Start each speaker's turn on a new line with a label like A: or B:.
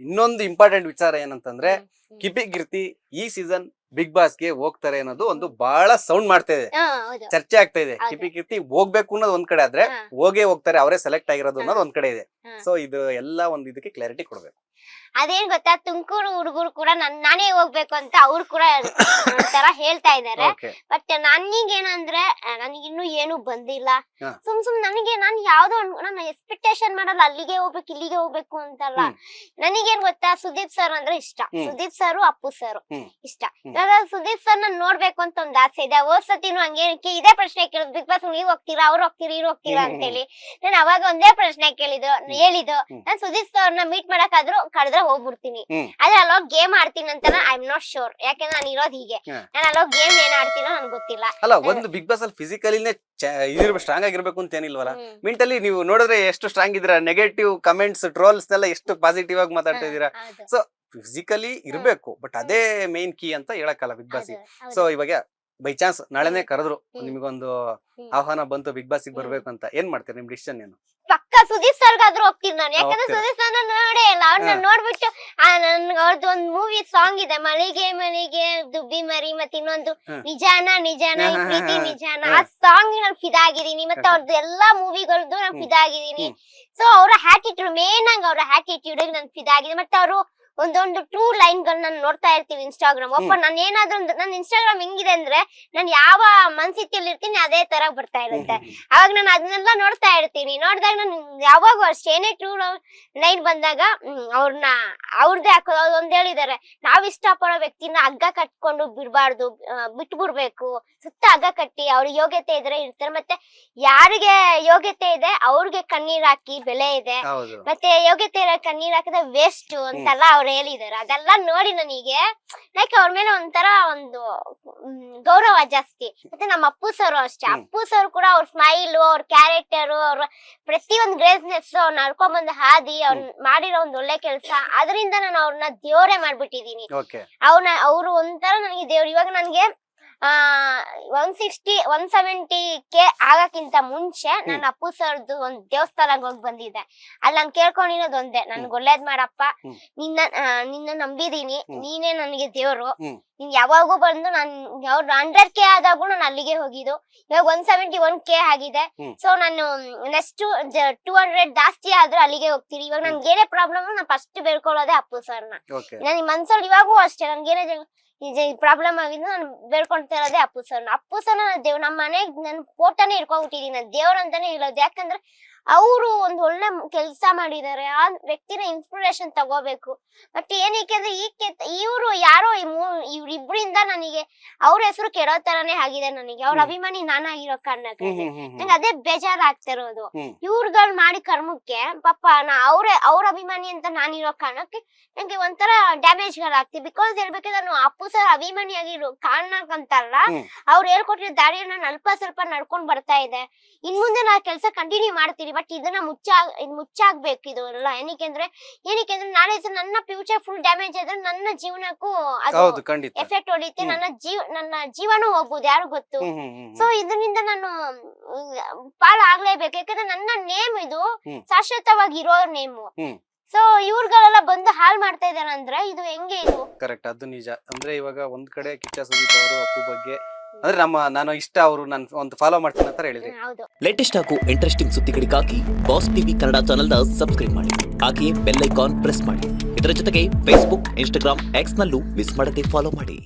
A: ಇನ್ನೊಂದು ಇಂಪಾರ್ಟೆಂಟ್ ವಿಚಾರ ಏನಂತಂದ್ರೆ ಕಿಪಿ ಕೀರ್ತಿ ಈ ಸೀಸನ್ ಬಿಗ್ ಬಾಸ್ಗೆ ಹೋಗ್ತಾರೆ ಅನ್ನೋದು ಒಂದು ಬಹಳ ಸೌಂಡ್ ಮಾಡ್ತಾ ಇದೆ, ಚರ್ಚೆ ಆಗ್ತಾ ಇದೆ. ಕಿಪಿ ಕೀರ್ತಿ ಹೋಗ್ಬೇಕು ಅನ್ನೋದು ಒಂದ್ ಕಡೆ ಆದ್ರೆ ಹೋಗ್ತಾರೆ, ಅವರೇ ಸೆಲೆಕ್ಟ್ ಆಗಿರೋದು ಅನ್ನೋದು ಒಂದ್ ಕಡೆ ಇದೆ. ಸೊ ಇದು ಎಲ್ಲ ಒಂದ್ ಇದಕ್ಕೆ ಕ್ಲಾರಿಟಿ ಕೊಡ್ಬೇಕು.
B: ಅದೇನ್ ಗೊತ್ತಾ, ತುಮಕೂರು ಹುಡುಗರು ಕೂಡ ನಾನೇ ಹೋಗ್ಬೇಕು ಅಂತ ಅವ್ರು ಕೂಡ ಒಂಥರ ಹೇಳ್ತಾ ಇದಾರೆ. ಬಟ್ ನನಗೇನಂದ್ರೆ ನನಗಿನ್ನೂ ಏನು ಬಂದಿಲ್ಲ. ಸುಮ್ ನನಗೆ ನಾನು ಯಾವ್ದೋ ನಾನು ಎಕ್ಸ್ಪೆಕ್ಟೇಷನ್ ಮಾಡಲ್ಲ, ಅಲ್ಲಿಗೆ ಹೋಗ್ಬೇಕು ಇಲ್ಲಿಗೆ ಹೋಗ್ಬೇಕು ಅಂತಲ್ಲ. ನನಗೇನ್ ಗೊತ್ತಾ, ಸುದೀಪ್ ಸರ್ ಅಂದ್ರೆ ಇಷ್ಟ. ಸುದೀಪ್ ಸರ್, ಅಪ್ಪು ಸರ್ ಇಷ್ಟ. ಸುದೀಪ್ ಸರ್ ನಾನು ನೋಡ್ಬೇಕು ಅಂತ ಒಂದ್ ಆಸೆ ಇದೆ. ಹೋದ್ಸತಿನೂ ಹಂಗೇನಕ್ಕೆ ಇದೇ ಪ್ರಶ್ನೆ ಕೇಳಿದ್, ಬಿಗ್ ಬಾಸ್ ನೀವ್ ಹೋಗ್ತೀರಾ, ಅವ್ರು ಹೋಗ್ತೀರಿ, ಇವ್ರು ಹೋಗ್ತೀರಾ ಅಂತ ಹೇಳಿ. ನಾನು ಅವಾಗ ಒಂದೇ ಪ್ರಶ್ನೆ ಹೇಳಿದ್ದು, ನಾನ್ ಸುದೀಪ್ ಸರ್ನ ಮೀಟ್ ಮಾಡಕ್ಕಾದ್ರೂ ಕರೆದ್ರೆ ಹೋಗ್ಬಿಡ್ತೀನಿ. ಆದ್ರೆ ಅಲ್ಲೋಗ್ ಗೇಮ್ ಆಡ್ತೀನಿ ಅಂತ ಐ ಆಮ್ ನಾಟ್ ಶೋರ್. ಯಾಕಂದ್ರೆ ನಾನು ಇರೋದ್ ಹೀಗೆ, ನಾನು ಅಲ್ಲೋಗ್ ಗೇಮ್ ಏನ್ ಆಡ್ತೀನೋ ನನ್ಗೆ ಗೊತ್ತಿಲ್ಲ.
A: ಅಲ್ಲ, ಒಂದು ಬಿಗ್ ಬಾಸ್ ಅಲ್ಲಿ ಫಿಸಿಕಲಿನೇ ಸ್ಟ್ರಾಂಗ್ ಆಗಿರ್ಬೇಕು ಅಂತ ಏನಿಲ್ವಲ್ಲ. ಮಿಂಟಲ್ಲಿ ನೀವು ನೋಡಿದ್ರೆ ಎಷ್ಟು ಸ್ಟ್ರಾಂಗ್ ಇದ್ದೀರಾ, ನೆಗೆಟಿವ್ ಕಮೆಂಟ್ಸ್ ಟ್ರೋಲ್ಸ್ ನೆಲ್ಲ ಎಷ್ಟು ಪಾಸಿಟಿವ್ ಆಗಿ ಮಾತಾಡ್ತಾ ಇದೀರಾ. ಸೊ ಫಿಸಿಕಲಿ ಇರ್ಬೇಕು, ಬಟ್ ಅದೇ ಮೇನ್ ಕೀ ಅಂತ ಹೇಳಕ್ಕಲ್ಲ ಬಿಗ್ ಬಾಸ್. ಸೊ ಇವಾಗ ಬೈ ಚಾನ್ಸ್ ನಾಳೆನೆ ಕರೆದ್ರು, ನಿಮ್ಗೊಂದು ಆಹ್ವಾನ ಬಂತು ಬಿಗ್ ಬಾಸ್ ಬರ್ಬೇಕು ಅಂತ, ಏನ್ ಮಾಡ್ತೀರಿ? ನಿಮ್ ಡಿಸಿಷನ್ ಏನು?
B: ಪಕ್ಕ ಸುದೀಪ್ ಸರ್ಗಾದ್ರೂ ಹೋಗ್ತೀನಿ ನಾನು. ಯಾಕಂದ್ರೆ ಸುದೀಪ್ ಸರ್ನ ನೋಡೇ ಇಲ್ಲ. ಅವ್ರನ್ನ ನೋಡ್ಬಿಟ್ಟು ನನ್ಗೆ ಅವ್ರದ್ದು ಒಂದ್ ಮೂವಿ ಸಾಂಗ್ ಇದೆ, ಮಳಿಗೆ ಮಳಿಗೆ ದುಬ್ಬಿ ಮರಿ, ಮತ್ತೆ ಇನ್ನೊಂದು ನಿಜಾನ ನಿಜಾನ ಪ್ರೀತಿ ನಿಜಾನ. ಆ ಸಾಂಗ್ ನಾನು ಫಿದಾಗಿದ್ದೀನಿ. ಮತ್ತೆ ಅವ್ರದ್ದು ಎಲ್ಲಾ ಮೂವಿಗಳದ್ದು ನಾನು ಫಿದಾಗಿದ್ದೀನಿ. ಸೊ ಅವರ ಆಟಿಟ್ಯೂಡ್, ಮೇನ್ ಆಗಿ ಅವರ ಆಟಿಟ್ಯೂಡ್ ನಾನು ಫಿದಾಗಿದೆ. ಮತ್ತೆ ಅವರು ಒಂದೊಂದು 2 ಲೈನ್ ಗಳನ್ನ ನೋಡ್ತಾ ಇರ್ತೀವಿ ಇನ್ಸ್ಟಾಗ್ರಾಮ್ ಓಪನ್. ನಾನು ಏನಾದ್ರೂ ನನ್ನ ಇನ್ಸ್ಟಾಗ್ರಾಮ್ ಹೆಂಗಿದೆ ಅಂದ್ರೆ, ನಾನು ಯಾವ ಮನಸ್ಥಿತಿಯಲ್ಲಿ ಇರ್ತೀನಿ ಅದೇ ತರ ಬರ್ತಾ ಇರುತ್ತೆ. ಅವಾಗ ನಾನು ಅದನ್ನೆಲ್ಲ ನೋಡ್ತಾ ಇರ್ತೀನಿ. ನೋಡಿದಾಗ ನಾನು ಯಾವಾಗ ಅಷ್ಟೇ ಏನೇ 2 ಲೈನ್ ಬಂದಾಗ ಅವ್ರನ್ನ ಅವ್ರದ್ದೇ ಹಾಕೋದು. ಒಂದ್ ಹೇಳಿದಾರೆ, ನಾವ್ ಇಷ್ಟಪಡೋ ವ್ಯಕ್ತಿನ ಹಗ್ಗ ಕಟ್ಕೊಂಡು ಬಿಡ್ಬಾರ್ದು, ಬಿಟ್ಬಿಡ್ಬೇಕು. ಸುತ್ತ ಹಗ್ಗ ಕಟ್ಟಿ ಅವ್ರಿಗೆ ಯೋಗ್ಯತೆ ಇದ್ರೆ ಇರ್ತಾರೆ. ಮತ್ತೆ ಯಾರಿಗೆ ಯೋಗ್ಯತೆ ಇದೆ ಅವ್ರಿಗೆ ಕಣ್ಣೀರ್ ಹಾಕಿ ಬೆಲೆ ಇದೆ. ಮತ್ತೆ ಯೋಗ್ಯತೆ ಇರೋ ಕಣ್ಣೀರ್ ಹಾಕಿದ್ರೆ ವೇಸ್ಟ್ ಅಂತೆಲ್ಲ ಅವ್ರು ಹೇಳಿದಾರೆ. ಅದೆಲ್ಲ ನೋಡಿ ನನಗೆ ಲೈಕ್ ಅವ್ರ ಮೇಲೆ ಒಂಥರ ಒಂದು ಗೌರವ ಜಾಸ್ತಿ. ಮತ್ತೆ ನಮ್ಮ ಅಪ್ಪು ಸರ್ ಅಷ್ಟೇ. ಅಪ್ಪು ಸರ್ ಕೂಡ ಅವ್ರ ಸ್ಮೈಲ್, ಅವ್ರ ಕ್ಯಾರೆಕ್ಟರ್, ಅವ್ರ ಪ್ರತಿಯೊಂದು ಗ್ರೇಸ್ನೆಸ್, ಅವ್ರು ನಡ್ಕೊಂಡ್ ಬಂದ ಹಾದಿ, ಅವ್ರು ಮಾಡಿರೋ ಒಂದ್ ಒಳ್ಳೆ ಕೆಲಸ, ಅದರಿಂದ ನಾನು ಅವ್ರನ್ನ ದೇವ್ರೇ ಮಾಡ್ಬಿಟ್ಟಿದೀನಿ. ಅವ್ರು ಒಂಥರ ನನಗೆ ದೇವ್ರು. ಇವಾಗ ನನ್ಗೆ 160 170K ಆಗಕ್ಕಿಂತ ಮುಂಚೆ ನಾನು ಅಪ್ಪು ಸರ್ದು ಒಂದ್ ದೇವಸ್ಥಾನಕ್ಕೆ ಹೋಗಿ ಬಂದಿದ್ದೆ. ಅಲ್ಲಿ ನಾನು ಕೇಳ್ಕೊಂಡಿರೋದು ಒಂದೇ, ನನ್ಗೆ ಒಳ್ಳೇದ್ ಮಾಡಪ್ಪ, ನಿನ್ನ ನಂಬಿದೀನಿ, ನೀನೇ ನನಗೆ ದೇವ್ರು, ನೀನ್ ಯಾವಾಗೂ ಬಂದು ನಾನ್ 100K ಆದಾಗೂ ನಾನು ಅಲ್ಲಿಗೆ ಹೋಗಿದ್ದು. ಇವಾಗ 171K ಆಗಿದೆ. ಸೊ ನಾನು ನೆಕ್ಸ್ಟ್ 200 ಜಾಸ್ತಿ ಆದ್ರೂ ಅಲ್ಲಿಗೆ ಹೋಗ್ತೀನಿ. ಇವಾಗ ನನ್ಗೆ ಏನೇ ಪ್ರಾಬ್ಲಮ್ ನಾನು ಫಸ್ಟ್ ಬೇಡ್ಕೊಳ್ಳೋದೇ ಅಪ್ಪು ಸರ್ನ. ನನ್ ಮನ್ಸಲ್ಲಿ ಇವಾಗೂ ಅಷ್ಟೇ, ನನ್ಗೇನೇ ಪ್ರಾಬ್ಲಮ್ ಆಗಿದ್ದು ನಾನು ಬೇಡ್ಕೊಳ್ತಾ ಇರೋದೇ ಅಪ್ಪು ಸರ್ನ. ಅಪ್ಪು ಸರ್ನ ದೇವ್ ನಮ್ಮ ಮನೆಗ್ ನನ್ ಫೋಟೋನೇ ಇಟ್ಕೊಂಡ್ಬಿಟ್ಟಿದೀನಿ, ನಾನು ದೇವ್ರ ಅಂತಾನೆ ಹೇಳೋದು. ಯಾಕಂದ್ರೆ ಅವರು ಒಂದ್ ಒಳ್ಳೆ ಕೆಲಸ ಮಾಡಿದ್ದಾರೆ. ಆ ವ್ಯಕ್ತಿನ ಇನ್ಸ್ಪಿರೇಷನ್ ತಗೋಬೇಕು. ಬಟ್ ಏನಕ್ಕೆ ಅಂದ್ರೆ ಇವ್ರು ಯಾರೋ ಇವ್ರಿಬ್ರಿಂದ ನನಗೆ ಅವ್ರ ಹೆಸರು ಕೆಡೋ ತರಾನೇ ಆಗಿದೆ. ನನಗೆ ಅವ್ರ ಅಭಿಮಾನಿ ನಾನಾಗಿರೋ ಕಾರಣಕ್ಕೆ ನಂಗೆ ಅದೇ ಬೇಜಾರ್ ಆಗ್ತಿರೋದು. ಇವ್ರುಗಳು ಮಾಡಿ ಕರ್ಮಕ್ಕೆ ಪಾಪ ಅವ್ರ ಅಭಿಮಾನಿ ಅಂತ ನಾನಿರೋ ಕಾರಣಕ್ಕೆ ನಂಗೆ ಒಂಥರ ಡ್ಯಾಮೇಜ್ ಗಳಾಗ್ತಿ. ಬಿಕಾಸ್ ಹೇಳ್ಬೇಕಂದ್ರೆ ನಾನು ಅಪ್ಪು ಸರ್ ಅಭಿಮಾನಿ ಆಗಿರೋ ಕಾರಣಕ್ಕಂತಲ್ಲ, ಅವ್ರು ಹೇಳ್ಕೊಟ್ಟಿರೋ ದಾರಿಯನ್ನ ನಾನು ಅಲ್ಪ ಸ್ವಲ್ಪ ನಡ್ಕೊಂಡ್ ಬರ್ತಾ ಇದೆ. ಇನ್ ಮುಂದೆ ನಾ ಕೆಲಸ ಕಂಟಿನ್ಯೂ ಮಾಡ್ತೀನಿ. ಬಟ್ ಇದನ್ನ ಮುಚ್ಚಾಗ್ಬೇಕು ಇದು ಎಲ್ಲ. ಏನಕ್ಕೆ ಅಂದ್ರೆ ನಾಳೆ ನನ್ನ ಫ್ಯೂಚರ್ ಫುಲ್ ಡ್ಯಾಮೇಜ್ ಆದ್ರೆ ನನ್ನ ಜೀವನಕ್ಕೂ ಅದು ಎಫೆಕ್ಟ್ ಹೊಡಿತೆ. ನನ್ನ ಜೀವನೂ ಹೋಗ್ಬೋದು, ಯಾರು ಗೊತ್ತು. ಸೊ ಇದರಿಂದ ನಾನು ಪಾಲಾಗ್ಲೇಬೇಕು. ಯಾಕಂದ್ರೆ ನನ್ನ ನೇಮ್ ಇದು ಶಾಶ್ವತವಾಗಿ ಇರೋ ನೇಮು. ಸೊ ಇವ್ರುಗಳೆಲ್ಲ ಬಂದು ಹಾಳು ಮಾಡ್ತಾ ಇದಾರೆ ಅಂದ್ರೆ ಇದು ಹೆಂಗೆ? ಇದು
A: ಕರೆಕ್ಟ್, ಅದು ನಿಜ. ಅಂದ್ರೆ ಇವಾಗ ಒಂದ್ ಕಡೆ ಕಿಚ್ಚ ಸುದೀಪ್ ಅವರು ಅಪ್ಪು ಬಗ್ಗೆ ಅಂದ್ರೆ ನಾನು ಇಷ್ಟ, ಅವರು ನಾನು ಒಂದು ಫಾಲೋ ಮಾಡ್ತೀನಿ ಅಂತ ಹೇಳಿದ್ರಿ.
C: ಲೇಟೆಸ್ಟ್ ಹಾಗೂ ಇಂಟ್ರೆಸ್ಟಿಂಗ್ ಸುದ್ದಿಗಳಿಗಾಗಿ ಬಾಸ್ ಟಿವಿ ಕನ್ನಡ ಚಾನೆಲ್ನ ಸಬ್ಸ್ಕ್ರೈಬ್ ಮಾಡಿ, ಹಾಗೆಯೇ ಬೆಲ್ ಐಕಾನ್ ಪ್ರೆಸ್ ಮಾಡಿ. ಇದರ ಜೊತೆಗೆ ಫೇಸ್ಬುಕ್, ಇನ್ಸ್ಟಾಗ್ರಾಮ್, ಎಕ್ಸ್ ನಲ್ಲೂ ಮಿಸ್ ಮಾಡದೆ ಫಾಲೋ ಮಾಡಿ.